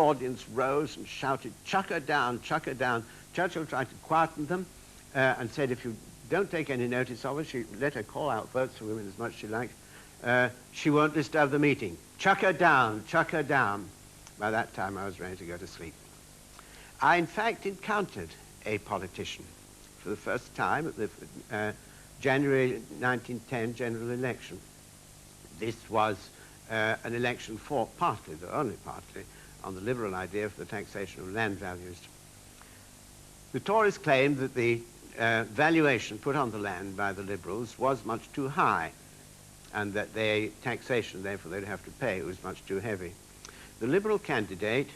audience rose and shouted, "Chuck her down, chuck her down." Churchill tried to quieten them and said, if you don't take any notice of her, let her call out votes for women as much as she likes, she won't disturb the meeting. Chuck her down, chuck her down. By that time, I was ready to go to sleep. I, in fact, encountered a politician for the first time at the January 1910 general election. This was an election fought partly, though only partly, on the Liberal idea for the taxation of land values. The Tories claimed that the valuation put on the land by the Liberals was much too high, and that their taxation, therefore, they'd have to pay, was much too heavy. The Liberal candidate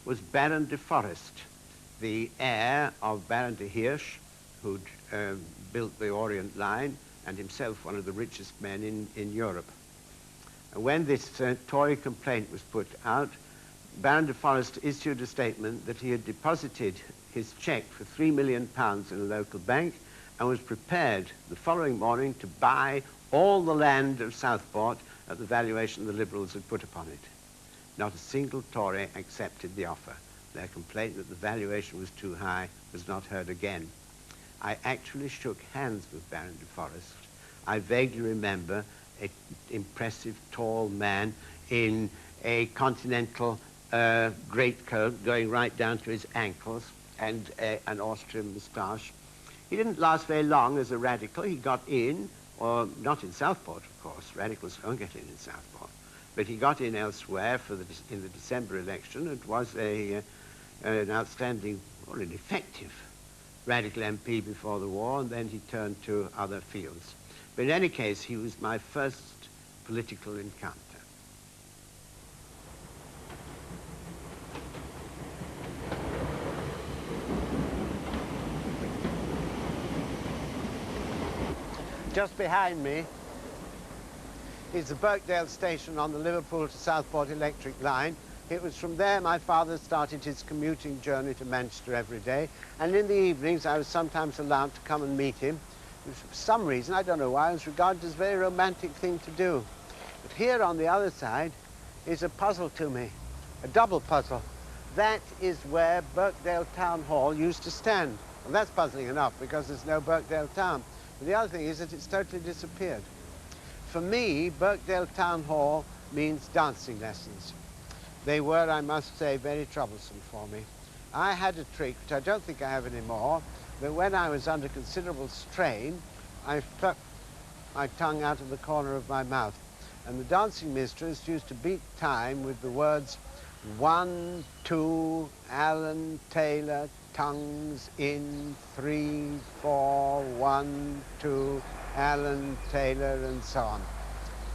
was Baron de Forest, the heir of Baron de Hirsch, who'd built the Orient Line, and himself one of the richest men in Europe. When this Tory complaint was put out, Baron de Forest issued a statement that he had deposited his cheque for £3 million in a local bank and was prepared the following morning to buy all the land of Southport at the valuation the Liberals had put upon it. Not a single Tory accepted the offer. Their complaint that the valuation was too high was not heard again. I actually shook hands with Baron de Forest. I vaguely remember an impressive, tall man in a continental greatcoat going right down to his ankles and an Austrian moustache. He didn't last very long as a radical. He got in, or not in Southport, of course. Radicals don't get in Southport. But he got in elsewhere in the December election and was an outstanding, or an effective radical MP before the war, and then he turned to other fields. But in any case, he was my first political encounter. Just behind me is the Birkdale station on the Liverpool to Southport electric line. It was from there my father started his commuting journey to Manchester every day, and in the evenings I was sometimes allowed to come and meet him. For some reason, I don't know why, it was regarded as a very romantic thing to do. But here on the other side is a puzzle to me, a double puzzle. That is where Birkdale Town Hall used to stand. And that's puzzling enough because there's no Birkdale Town. But the other thing is that it's totally disappeared. For me, Birkdale Town Hall means dancing lessons. They were, I must say, very troublesome for me. I had a trick, which I don't think I have anymore, but when I was under considerable strain, I plucked my tongue out of the corner of my mouth. And the dancing mistress used to beat time with the words, 1, 2, Alan Taylor, tongues in, 3, 4, 1, 2, Alan Taylor, and so on.